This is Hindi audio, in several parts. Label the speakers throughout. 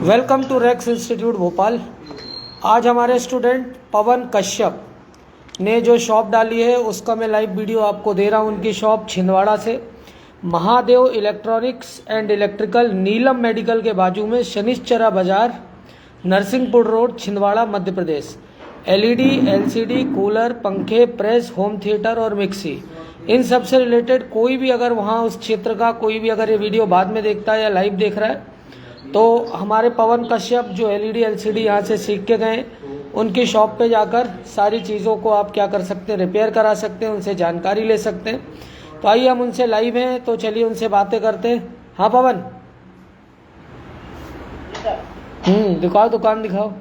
Speaker 1: Welcome to Rex institute Bhopal. आज हमारे स्टूडेंट पवन कश्यप ने जो शॉप डाली है उसका मैं लाइव वीडियो आपको दे रहा हूँ। उनकी शॉप छिंदवाड़ा से Mahadev electronics and electrical, Neelam medical के बाजू में, शनिश्चरा बाजार, Narsinghpur road, Chhindwara, Madhya Pradesh. LED, LCD, cooler, पंखे, प्रेस, होम थिएटर और मिक्सी, इन सब से रिलेटेड कोई भी अगर वहाँ उस क्षेत्र का कोई भी अगर ये वीडियो बाद में देखता है या लाइव देख रहा है तो हमारे पवन कश्यप जो एलईडी एलसीडी यहाँ से सीख के गए, उनकी शॉप पे जाकर सारी चीज़ों को आप क्या कर सकते हैं, रिपेयर करा सकते हैं, उनसे जानकारी ले सकते हैं। तो आइए हम उनसे लाइव हैं, तो चलिए उनसे बातें करते हैं। हाँ पवन, दिखाओ, दुकान दिखाओ।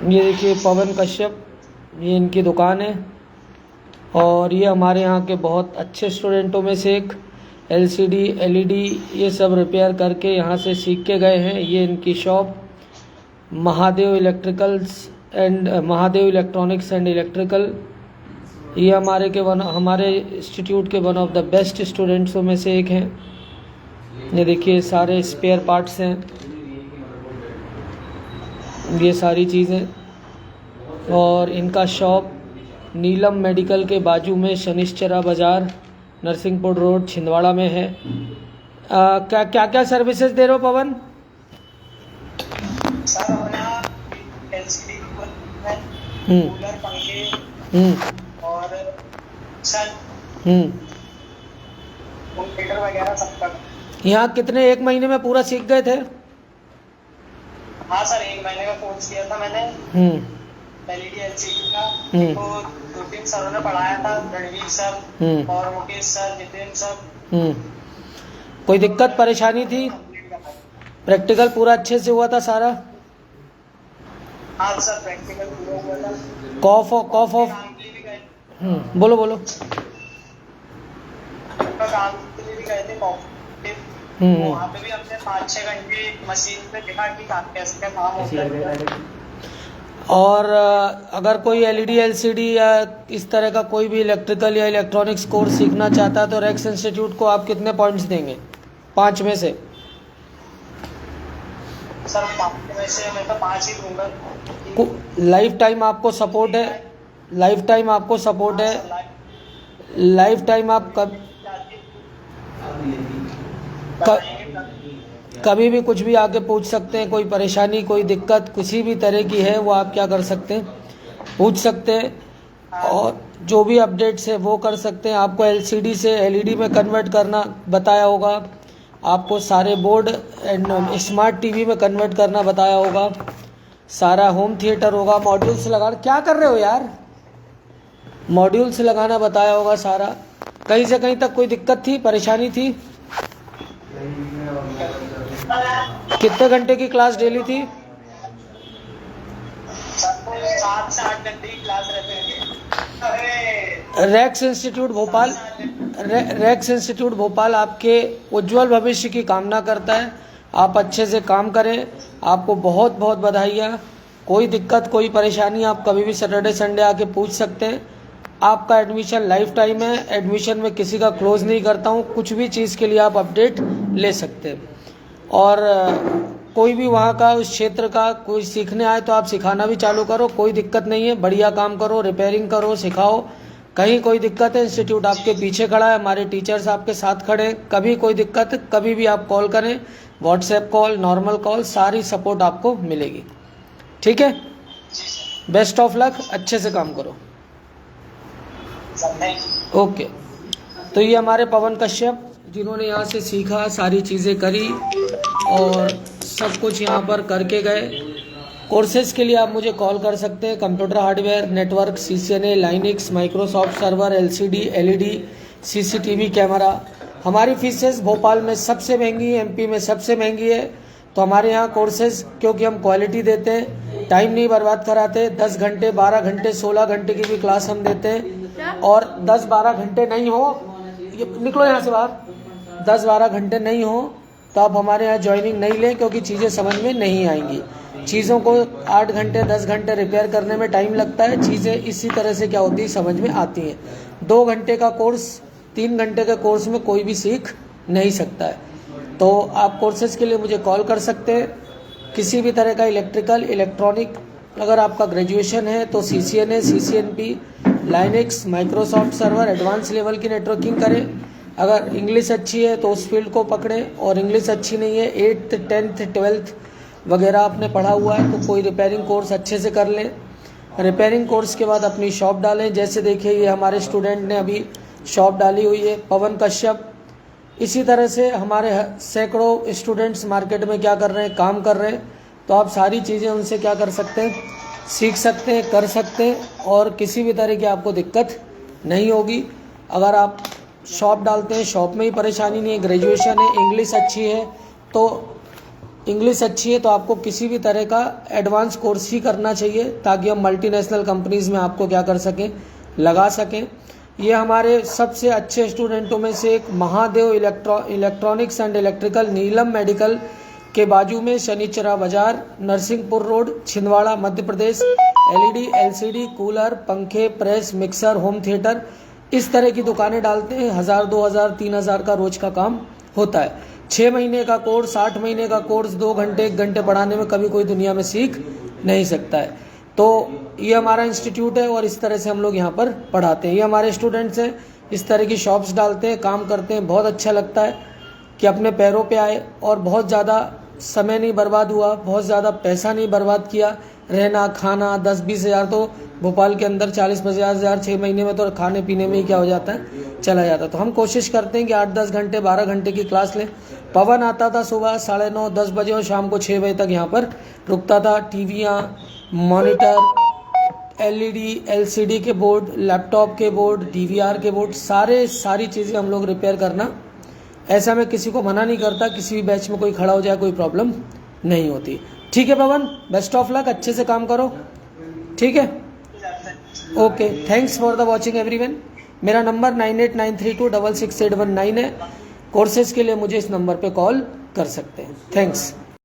Speaker 1: ये देखिए पवन कश्यप, ये इनकी दुकान है और ये हमारे यहाँ के बहुत अच्छे स्टूडेंटों में से एक। एलसीडी, एलईडी ये सब रिपेयर करके यहाँ से सीख के गए हैं। ये इनकी shop Mahadev electronics and electrical. ये हमारे इंस्टीट्यूट के वन ऑफ द बेस्ट स्टूडेंट्सों में से एक हैं। ये देखिए सारे स्पेयर पार्ट्स हैं, ये सारी चीज़ें। और इनका शॉप नीलम मेडिकल के बाजू में, शनिश्चरा बाज़ार, नरसिंहपुर रोड, छिंदवाड़ा में है। क्या क्या क्या सर्विसेज दे रहे हो पवन?
Speaker 2: सर हमारे एलसीडी कूलर, पंखे और सर कंप्यूटर वगैरह सब का।
Speaker 1: यहाँ कितने, एक महीने में पूरा सीख गए थे?
Speaker 2: हाँ सर, 1 महीने का कोर्स किया था मैंने एलईडी एलसीडी का। तो 2-3 सरों ने पढ़ाया था, रणवीर सर और मुकेश सर, जितेंद्र सर।
Speaker 1: कोई दिक्कत परेशानी थी? प्रैक्टिकल पूरा अच्छे से हुआ था सारा?
Speaker 2: हाँ सर, प्रैक्टिकल पूरा हुआ था।
Speaker 1: कॉफ ऑफ बोलो बोलो।
Speaker 2: काम के लिए भी गए थे, वहाँ पे भी हमने 5-6 घंटे मशीन पे देखा कि कैसे काम होता है।
Speaker 1: और अगर कोई एलईडी एलसीडी या इस तरह का कोई भी इलेक्ट्रिकल या इलेक्ट्रॉनिक्स कोर्स सीखना चाहता है तो रेक्स इंस्टीट्यूट को आप कितने पॉइंट्स देंगे 5 में से?
Speaker 2: सर 5 में से मैं तो 5 ही दूंगा।
Speaker 1: लाइफ टाइम आपको सपोर्ट है? लाइफ टाइम आपको सपोर्ट है? लाइफ टाइम आप कभी भी कुछ भी आके पूछ सकते हैं। कोई परेशानी, कोई दिक्कत किसी भी तरह की है वो आप क्या कर सकते हैं, पूछ सकते हैं। और जो भी अपडेट्स है वो कर सकते हैं। आपको एलसीडी से एलईडी में कन्वर्ट करना बताया होगा, आपको सारे बोर्ड एंड स्मार्ट टीवी में कन्वर्ट करना बताया होगा, सारा होम थिएटर होगा, मॉड्यूल्स लगाना। क्या कर रहे हो यार? मॉड्यूल्स लगाना बताया होगा सारा। कहीं से कहीं तक कोई दिक्कत थी, परेशानी थी? कितने घंटे की क्लास डेली थी?
Speaker 2: 7 से 8 घंटे की क्लास रहते हैं।
Speaker 1: रेक्स इंस्टीट्यूट भोपाल आपके उज्जवल भविष्य की कामना करता है। आप अच्छे से काम करें। आपको बहुत बहुत बधाइयाँ। कोई दिक्कत, कोई परेशानी आप कभी भी सैटरडे संडे आके पूछ सकते हैं। आपका एडमिशन लाइफ टाइम है, एडमिशन में किसी का क्लोज नहीं करता हूँ। कुछ भी चीज़ के लिए आप अपडेट ले सकते हैं। और कोई भी वहाँ का, उस क्षेत्र का कोई सीखने आए तो आप सिखाना भी चालू करो, कोई दिक्कत नहीं है। बढ़िया काम करो, रिपेयरिंग करो, सिखाओ। कहीं कोई दिक्कत है, इंस्टीट्यूट आपके पीछे खड़ा है, हमारे टीचर्स आपके साथ खड़े हैं। कभी कोई दिक्कत, कभी भी आप कॉल करें, व्हाट्सएप कॉल, नॉर्मल कॉल, सारी सपोर्ट आपको मिलेगी। ठीक है, बेस्ट ऑफ लक, अच्छे से काम करो। ओके। तो ये हमारे पवन कश्यप जिन्होंने यहाँ से सीखा, सारी चीज़ें करी और सब कुछ यहाँ पर करके गए। कोर्सेज़ के लिए आप मुझे कॉल कर सकते हैं। Computer hardware, network, CCNA, Linux, Microsoft server, LCD, LED, CCTV camera. हमारी फीसेस भोपाल में सबसे महंगी है, MP में सबसे महंगी है। तो हमारे यहाँ कोर्सेज़, क्योंकि हम क्वालिटी देते हैं, टाइम नहीं बर्बाद कराते। 10 घंटे, 12 घंटे, 16 घंटे की भी क्लास हम देते हैं। और 10-12 घंटे नहीं हो, ये निकलो यहाँ से बाहर, 10-12 घंटे नहीं हो तो आप हमारे यहाँ ज्वाइनिंग नहीं लें, क्योंकि चीज़ें समझ में नहीं आएंगी। चीज़ों को 8 घंटे 10 घंटे रिपेयर करने में टाइम लगता है। चीज़ें इसी तरह से क्या होती है, समझ में आती हैं। 2 घंटे का कोर्स 3 घंटे के कोर्स में कोई भी सीख नहीं सकता है। तो आप कोर्सेज के लिए मुझे कॉल कर सकते हैं। किसी भी तरह का इलेक्ट्रिकल, इलेक्ट्रॉनिक, अगर आपका ग्रेजुएशन है तो CCNA, CCNP, Linux, Microsoft server, advance level की नेटवर्किंग करें। अगर इंग्लिश अच्छी है तो उस फील्ड को पकड़ें, और इंग्लिश अच्छी नहीं है, 8th, 10th, 12th वगैरह आपने पढ़ा हुआ है तो कोई रिपेयरिंग कोर्स अच्छे से कर लें। रिपेयरिंग कोर्स के बाद अपनी शॉप डालें। जैसे देखिए ये हमारे स्टूडेंट ने अभी शॉप डाली हुई है, पवन कश्यप। इसी तरह से हमारे सैकड़ों स्टूडेंट्स मार्केट में क्या कर रहे हैं, काम कर रहे हैं। तो आप सारी चीज़ें उनसे क्या कर सकते हैं, सीख सकते हैं, कर सकते हैं, और किसी भी तरह की आपको दिक्कत नहीं होगी। अगर आप शॉप डालते हैं, शॉप में ही परेशानी नहीं है, ग्रेजुएशन है, इंग्लिश अच्छी है तो आपको किसी भी तरह का एडवांस कोर्स ही करना चाहिए, ताकि हम मल्टीनेशनल कंपनीज़ में आपको क्या कर सकें, लगा सकें। ये हमारे सबसे अच्छे स्टूडेंटों में से एक Mahadev electronics and electrical, Neelam medical के बाजू में, शनिचरा बाजार, Narsinghpur road, Chhindwara, Madhya Pradesh. LED, LCD, cooler, पंखे, प्रेस, मिक्सर, होम थिएटर, इस तरह की दुकानें डालते हैं। 1000, 2000, 3000 का रोज का काम होता है। 6 महीने का कोर्स, 8 महीने का कोर्स, 2 घंटे 1 घंटे पढ़ाने में कभी कोई दुनिया में सीख नहीं सकता है। तो ये हमारा इंस्टीट्यूट है और इस तरह से हम लोग यहाँ पर पढ़ाते हैं। ये हमारे स्टूडेंट्स हैं, इस तरह की शॉप्स डालते हैं, काम करते हैं। बहुत अच्छा लगता है कि अपने पैरों पे आए और बहुत ज़्यादा समय नहीं बर्बाद हुआ, बहुत ज़्यादा पैसा नहीं बर्बाद किया। रहना खाना 10-20 हज़ार तो भोपाल के अंदर 40-50 हज़ार 6 महीने में तो खाने पीने में ही क्या हो जाता है, चला जाता है। तो हम कोशिश करते हैं कि 8-10 घंटे 12 घंटे की क्लास लें। पवन आता था सुबह 9:30-10 बजे और शाम को 6 बजे तक यहाँ पर रुकता था। टीवियाँ, मॉनिटर, LED, LCD के बोर्ड, लैपटॉप के बोर्ड, DVR के बोर्ड, सारी चीज़ें हम लोग रिपेयर करना। ऐसा मैं किसी को मना नहीं करता, किसी भी बैच में कोई खड़ा हो जाए कोई प्रॉब्लम नहीं होती। ठीक है पवन, बेस्ट ऑफ लक, अच्छे से काम करो, ठीक है। Okay, thanks for the watching everyone. मेरा नंबर 9893266819 है। कोर्सेज के लिए मुझे इस नंबर पे कॉल कर सकते हैं। थैंक्स।